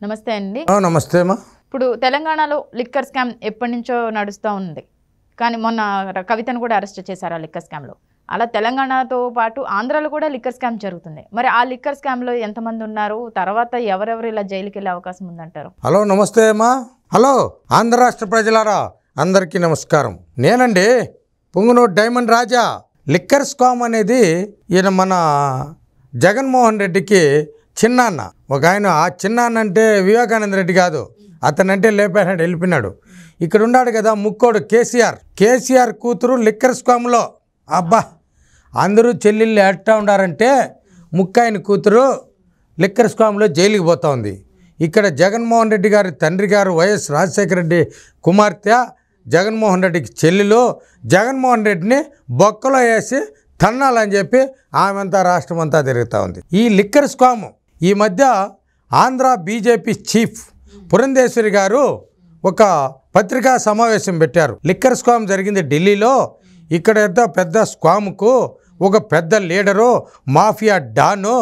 నమస్తే అండి. నమస్తే అమ్మా. ఇప్పుడు తెలంగాణలో లిక్కర్ స్కామ్ ఎప్పటి నుంచో నడుస్తూ ఉంది. కానీ మొన్న కవితను కూడా అరెస్ట్ చేశారు ఆ లిక్కర్ స్కామ్లో. అలా తెలంగాణతో పాటు ఆంధ్రాలో కూడా లిక్కర్ స్కామ్ జరుగుతుంది. మరి ఆ లిక్కర్ స్కామ్లో ఎంతమంది ఉన్నారు, తర్వాత ఎవరెవరు ఇలా జైలుకి వెళ్ళే అవకాశం ఉందంటారు? హలో నమస్తే అమ్మా. హలో ఆంధ్ర రాష్ట్ర ప్రజలారా, అందరికీ నమస్కారం. నేనండి పొంగునూరు డైమండ్ రాజా. లిక్కర్ స్కామ్ అనేది ఈయన మన జగన్మోహన్ రెడ్డికి చిన్నాన్న. ఒక ఆయన, ఆ చిన్నాన్న అంటే వివేకానంద రెడ్డి కాదు, అతనంటే లేపాడు వెళ్ళిపోయినాడు. ఇక్కడ ఉన్నాడు కదా ముక్కోడు కేసీఆర్ కూతురు లిక్కర్ స్కామ్లో. అబ్బా, అందరూ చెల్లెళ్ళు ఎట్టా ఉండారంటే ముక్కాయన కూతురు లిక్కర్ స్కామ్లో జైలుకి పోతా ఉంది. ఇక్కడ జగన్మోహన్ రెడ్డి గారి తండ్రి గారు వైఎస్ రాజశేఖర రెడ్డి కుమార్తె జగన్మోహన్ రెడ్డికి చెల్లెలు జగన్మోహన్ రెడ్డిని బొక్కలో వేసి తన్నాలని చెప్పి ఆమెంతా రాష్ట్రం అంతా తిరుగుతూ ఉంది. ఈ లిక్కర్ స్కామ్ ఈ మధ్య ఆంధ్ర బీజేపీ చీఫ్ పురంధేశ్వరి గారు ఒక పత్రికా సమావేశం పెట్టారు. లిక్కర్ స్కామ్ జరిగింది ఢిల్లీలో. ఇక్కడ పెద్ద స్కామ్కు ఒక పెద్ద లీడరు, మాఫియా డాను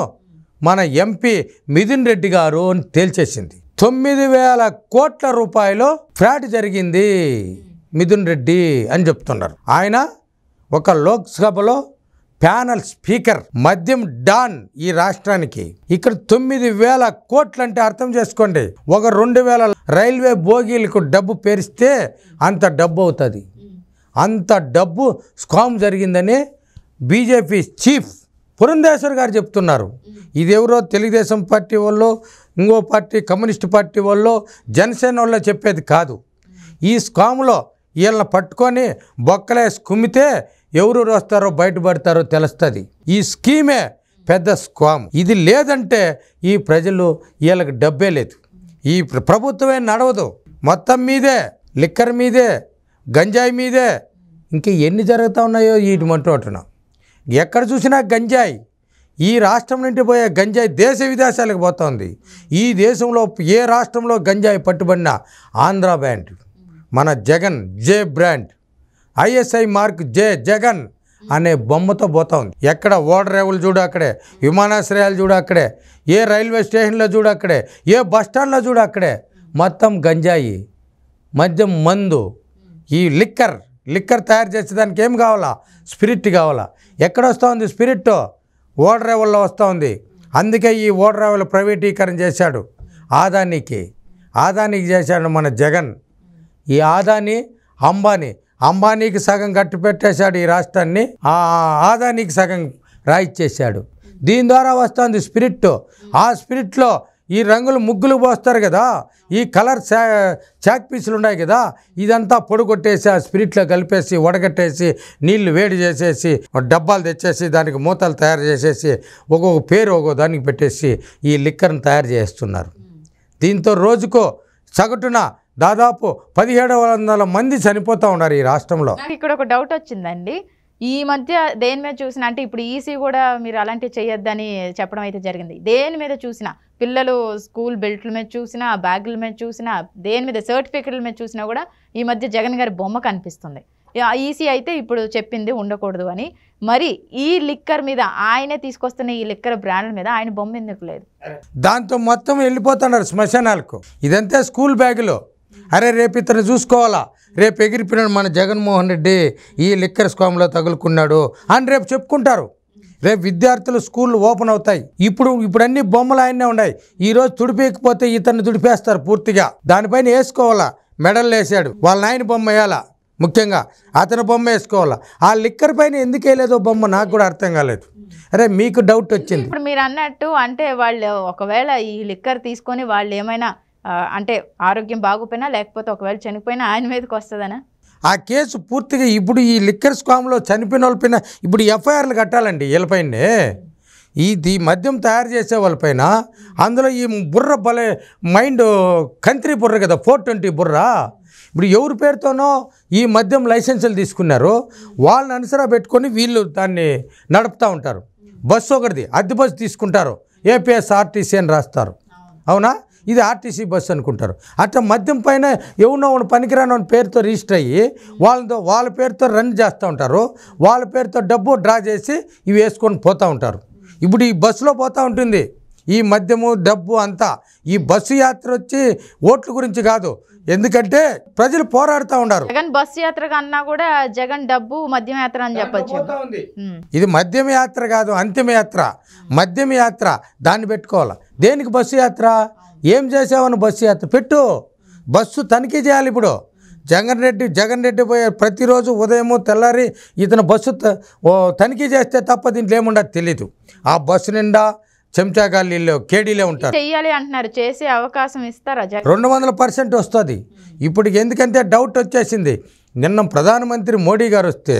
మన ఎంపీ మిథున్ రెడ్డి గారు అని తేల్చేసింది. 9,000 కోట్ల రూపాయలు ఫ్రాడ్ జరిగింది మిథున్ రెడ్డి అని చెప్తున్నారు. ఆయన ఒక లోక్సభలో ప్యానల్ స్పీకర్, మద్యం డాన్ ఈ రాష్ట్రానికి. ఇక్కడ 9,000 కోట్లు అంటే అర్థం చేసుకోండి, ఒక 2,000 రైల్వే బోగీలకు డబ్బు పేరిస్తే అంత డబ్బు అవుతుంది. అంత డబ్బు స్కామ్ జరిగిందని బీజేపీ చీఫ్ పురంధేశ్వర్ గారు చెప్తున్నారు. ఇదెవరో తెలుగుదేశం పార్టీ వాళ్ళు, ఇంకో పార్టీ కమ్యూనిస్ట్ పార్టీ వాళ్ళు, జనసేన వాళ్ళు చెప్పేది కాదు. ఈ స్కామ్లో వీళ్ళని పట్టుకొని బొక్కలేసి కుమ్మితే ఎవరు వస్తారో బయటపడతారో తెలుస్తుంది. ఈ స్కీమే పెద్ద స్కామ్. ఇది లేదంటే ఈ ప్రజలు వీళ్ళకి డబ్బే లేదు, ఈ ప్రభుత్వమే నడవదు. మొత్తం మీదే, లిక్కర్ మీదే, గంజాయి మీదే, ఇంకా ఎన్ని జరుగుతూ ఉన్నాయో వీటిమంటూ అంటున్నాం. ఎక్కడ చూసినా గంజాయి. ఈ రాష్ట్రం నుండి పోయే గంజాయి దేశ విదేశాలకు పోతుంది. ఈ దేశంలో ఏ రాష్ట్రంలో గంజాయి పట్టుబడినా ఆంధ్ర బ్రాండ్, మన జగన్ జే బ్రాండ్, ఐఎస్ఐ మార్క్ జగన్ అనే బొమ్మతో పోతా ఉంది. ఎక్కడ ఓడరేవులు చూడు అక్కడే, విమానాశ్రయాలు చూడు అక్కడే, ఏ రైల్వే స్టేషన్లో చూడు అక్కడే, ఏ బస్టాండ్లో చూడు అక్కడే, మొత్తం గంజాయి, మద్యం, మందు. ఈ లిక్కర్ తయారు చేసేదానికి ఏం కావాలా? స్పిరిట్ కావాలా. ఎక్కడ వస్తూ ఉంది స్పిరిట్? ఓడరేవుల్లో వస్తూ ఉంది. అందుకే ఈ ఓడరేవులు ప్రైవేటీకరణ చేశాడు. ఆదానికి చేశాడు మన జగన్. ఈ అంబానీకి సగం కట్టి పెట్టేశాడు ఈ రాష్ట్రాన్ని, ఆదానికి సగం రాయిచ్చేశాడు. దీని ద్వారా వస్తుంది స్పిరిట్. ఆ స్పిరిట్లో ఈ రంగులు ముగ్గులు పోస్తారు కదా, ఈ కలర్ చాక్ పీసులు ఉన్నాయి కదా, ఇదంతా పొడి కొట్టేసి ఆ స్పిరిట్లో కలిపేసి వడగట్టేసి నీళ్లు వేడి చేసేసి డబ్బాలు తెచ్చేసి దానికి మూతలు తయారు చేసేసి ఒక్కొక్క పేరు ఒక్కొక్క దానికి పెట్టేసి ఈ లిక్కర్ని తయారు చేస్తున్నారు. దీంతో రోజుకో సగటున దాదాపు 1,700 మంది చనిపోతూ ఉన్నారు ఈ రాష్ట్రంలో. ఇక్కడ ఒక డౌట్ వచ్చిందండి. ఈ మధ్య దేని మీద చూసినా, అంటే ఇప్పుడు ఈసీ కూడా మీరు అలాంటివి చేయొద్దని చెప్పడం అయితే జరిగింది. దేని మీద చూసినా, పిల్లలు స్కూల్ బెల్ట్ల మీద చూసినా, బ్యాగుల మీద చూసినా, దేని మీద సర్టిఫికెట్ల మీద చూసినా కూడా ఈ మధ్య జగన్ గారి బొమ్మ కనిపిస్తుంది. ఈసీ అయితే ఇప్పుడు చెప్పింది ఉండకూడదు అని. మరి ఈ లిక్కర్ మీద, ఆయనే తీసుకొస్తున్న ఈ లిక్కర్ బ్రాండ్ల మీద ఆయన బొమ్మ ఎందుకు లేదు? దాంతో మొత్తం వెళ్ళిపోతున్నారు శ్మశానాలకు. ఇదంతా స్కూల్ బ్యాగులో. అరే రేపు ఇతను చూసుకోవాలా, రేపు ఎగిరిపోయినాడు మన జగన్మోహన్ రెడ్డి ఈ లిక్కర్ స్కామ్లో తగులుకున్నాడు అని రేపు చెప్పుకుంటారు. రేపు విద్యార్థులు స్కూళ్ళు ఓపెన్ అవుతాయి. ఇప్పుడు అన్ని బొమ్మలు ఆయనే ఉన్నాయి. ఈరోజు తుడిపేయకపోతే ఇతన్ని తుడిపేస్తారు పూర్తిగా. దానిపైన వేసుకోవాలా, మెడల్ వేసాడు, వాళ్ళ నాయన బొమ్మ వేయాలా, ముఖ్యంగా అతని బొమ్మ వేసుకోవాలా. ఆ లిక్కర్ పైన ఎందుకు వేయలేదో బొమ్మ నాకు కూడా అర్థం కాలేదు. అరే మీకు డౌట్ వచ్చింది. ఇప్పుడు మీరు అన్నట్టు, అంటే వాళ్ళు ఒకవేళ ఈ లిక్కర్ తీసుకొని వాళ్ళు ఏమైనా అంటే ఆరోగ్యం బాగుపోయినా, లేకపోతే ఒకవేళ చనిపోయినా ఆయన మీదకి వస్తుందనా ఆ కేసు పూర్తిగా? ఇప్పుడు ఈ లిక్కర్ స్కామ్లో చనిపోయిన వాళ్ళపైన ఇప్పుడు ఎఫ్ఐఆర్లు కట్టాలండి వీళ్ళపైనే. ఈ మద్యం తయారు చేసే వాళ్ళపైన. అందులో ఈ బుర్ర భలే మైండ్ కంత్రి బుర్ర కదా, 420 బుర్ర. ఇప్పుడు ఎవరి పేరుతోనో ఈ మద్యం లైసెన్సులు తీసుకున్నారు, వాళ్ళని అనుసరా పెట్టుకొని వీళ్ళు దాన్ని నడుపుతూ ఉంటారు. బస్సు ఒకటిది అద్దె బస్సు తీసుకుంటారు, ఏపీఎస్ఆర్టీసీ అని రాస్తారు. అవునా? ఇది ఆర్టీసీ బస్సు అనుకుంటారు. అట్లా మద్యం పైన ఎవరినో పనికిరాని పేరుతో రిజిస్టర్ అయ్యి వాళ్ళ పేరుతో రన్ చేస్తూ ఉంటారు. వాళ్ళ పేరుతో డబ్బు డ్రా చేసి ఇవి వేసుకొని పోతూ ఉంటారు. ఇప్పుడు ఈ బస్సులో పోతూ ఉంటుంది, ఈ మద్యము డబ్బు అంతా ఈ బస్సు యాత్ర వచ్చి ఓట్ల గురించి కాదు, ఎందుకంటే ప్రజలు పోరాడుతూ ఉన్నారు. జగన్ బస్సు యాత్ర కన్నా కూడా జగన్ డబ్బు మద్యం యాత్ర అని చెప్పొచ్చు. ఇది మద్యం యాత్ర కాదు, అంతిమ యాత్ర. మద్యం యాత్ర దాన్ని పెట్టుకోవాలి. దేనికి బస్సు యాత్ర? ఏం చేసావని బస్సు యాత్ర పెట్టు. బస్సు తనిఖీ చేయాలి. ఇప్పుడు జగన్ రెడ్డి పోయే ప్రతిరోజు ఉదయము తెల్లారి ఇతను బస్సు తనిఖీ చేస్తే తప్ప దీంట్లో ఏముండదు తెలీదు. ఆ బస్సు నిండా చెంచాగాళ్ళు కేడీలే ఉంటారు. చెయ్యాలి అంటున్నారు, చేసే అవకాశం ఇస్తారా? 200% వస్తుంది. ఇప్పుడు ఎందుకంటే డౌట్ వచ్చేసింది. నిన్న ప్రధానమంత్రి మోడీ గారు వస్తే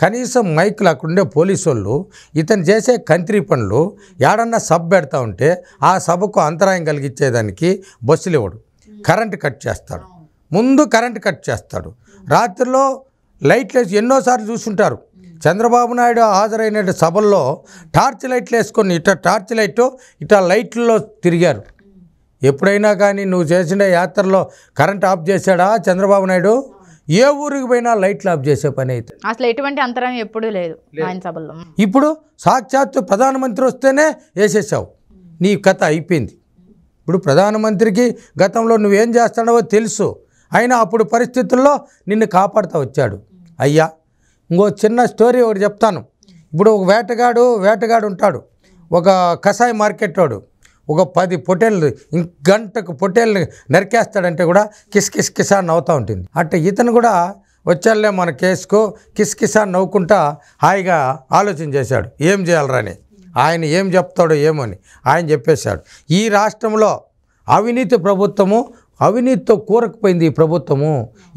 కనీసం మైకులు అక్కడుండే పోలీసు వాళ్ళు ఇతను చేసే కంత్రి పనులు ఏడన్నా సభ పెడతా ఉంటే ఆ సభకు అంతరాయం కలిగించేదానికి బస్సులు ఇవ్వడు, కరెంటు కట్ చేస్తాడు. ముందు కరెంటు కట్ చేస్తాడు. రాత్రిలో లైట్లు వేసి ఎన్నోసార్లు చూసుంటారు. చంద్రబాబు నాయుడు హాజరైన సభల్లో టార్చ్ లైట్లు వేసుకొని ఇట్లా లైట్లలో తిరిగారు. ఎప్పుడైనా కానీ నువ్వు చేసిన యాత్రలో కరెంట్ ఆఫ్ చేశాడా చంద్రబాబు నాయుడు? ఏ ఊరికి పోయినా లైట్లు ఆఫ్ చేసే పని అయితే అసలు ఎటువంటి అంతరం ఎప్పుడూ లేదు ఆయన సభల్లో. ఇప్పుడు సాక్షాత్తు ప్రధానమంత్రి వస్తేనే వేసేసావు, నీ కథ అయిపోయింది. ఇప్పుడు ప్రధానమంత్రికి గతంలో నువ్వేం చేస్తాడో తెలుసు, అయినా అప్పుడు పరిస్థితుల్లో నిన్ను కాపాడుతూ వచ్చాడు. అయ్యా ఇంకో చిన్న స్టోరీ ఒకటి చెప్తాను. ఇప్పుడు ఒక వేటగాడు ఉంటాడు, ఒక కషాయ మార్కెట్ వాడు ఒక 10 పొటేళ్ళు గంటకు పొటేళ్ళు నరికేస్తాడంటే కూడా కిసా నవ్వుతూ ఉంటుంది. అట్ట ఇతను కూడా వచ్చాడులే మన కేసుకు కిసా నవ్వుకుంటా హాయిగా ఆలోచన చేశాడు ఏం చేయాలరని. ఆయన ఏం చెప్తాడో ఏమని ఆయన చెప్పేశాడు. ఈ రాష్ట్రంలో అవినీతి ప్రభుత్వము, అవినీతితో కూరకపోయింది ఈ ప్రభుత్వము.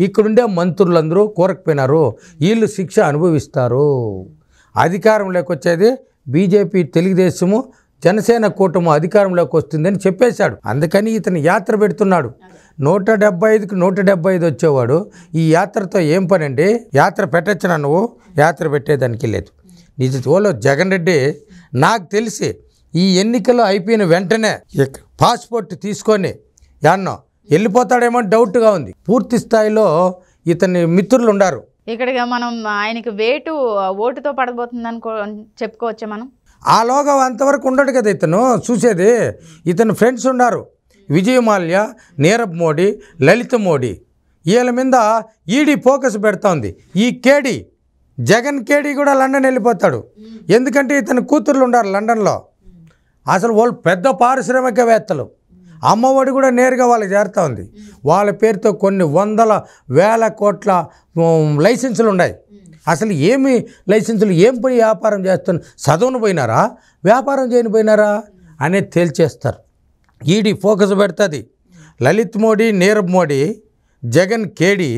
ఇక్కడుండే మంత్రులందరూ కూరకపోయినారు, వీళ్ళు శిక్ష అనుభవిస్తారు. అధికారంలోకి వచ్చేది బీజేపీ, తెలుగుదేశము, జనసేన కూటమి అధికారంలోకి వస్తుందని చెప్పేశాడు. అందుకని ఇతను యాత్ర పెడుతున్నాడు. 175కి 175 వచ్చేవాడు. ఈ యాత్రతో ఏం పని అండి? యాత్ర పెట్టచ్చునా నువ్వు? యాత్ర పెట్టేదానికి లేదు. నిజంలో జగన్ రెడ్డి నాకు తెలిసి ఈ ఎన్నికలు అయిపోయిన వెంటనే పాస్పోర్ట్ తీసుకొని యాన్నో వెళ్ళిపోతాడేమో డౌట్గా ఉంది. పూర్తి స్థాయిలో ఇతని మిత్రులు ఉన్నారు. ఇక్కడిగా మనం ఆయనకి ఓటుతో పడబోతుంది చెప్పుకోవచ్చా మనం? ఆ లోగా అంతవరకు ఉండడు కదా ఇతను చూసేది. ఇతను ఫ్రెండ్స్ ఉన్నారు, విజయ్ మాల్యా, నీరవ్ మోడీ, లలిత మోడీ. వీళ్ళ మీద ఈడీ ఫోకస్ పెడతా ఉంది. ఈ జగన్ కేడీ కూడా లండన్ వెళ్ళిపోతాడు. ఎందుకంటే ఇతను కూతుర్లు ఉన్నారు లండన్లో. అసలు వాళ్ళు పెద్ద పారిశ్రామికవేత్తలు. అమ్మఒడి కూడా నేరుగా వాళ్ళకి చేరుతూ ఉంది. వాళ్ళ పేరుతో కొన్ని 100,000 కోట్ల లైసెన్సులు ఉన్నాయి. అసలు ఏమి లైసెన్సులు, ఏం పోయి వ్యాపారం చేస్తున్నారు? చదువును పోయినారా, వ్యాపారం చేయని పోయినారా అనేది తేల్చేస్తారు. ఈడీ ఫోకస్ పెడుతుంది. లలిత్ మోడీ, నీరవ్ మోడీ, జగన్ కేడీ,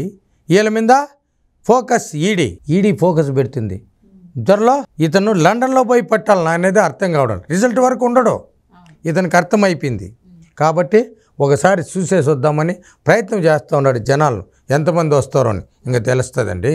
వీళ్ళ మీద ఫోకస్ ఈడీ ఫోకస్ పెడుతుంది. త్వరలో ఇతను లండన్లో పోయి పట్టాలి అనేది అర్థం కావడం. రిజల్ట్ వరకు ఉండడు, ఇతనికి అర్థమైపోయింది. కాబట్టి ఒకసారి చూసేసి వద్దామని ప్రయత్నం చేస్తూ ఉన్నాడు. జనాలు ఎంతమంది వస్తారో అని ఇంకా తెలుస్తుందండి.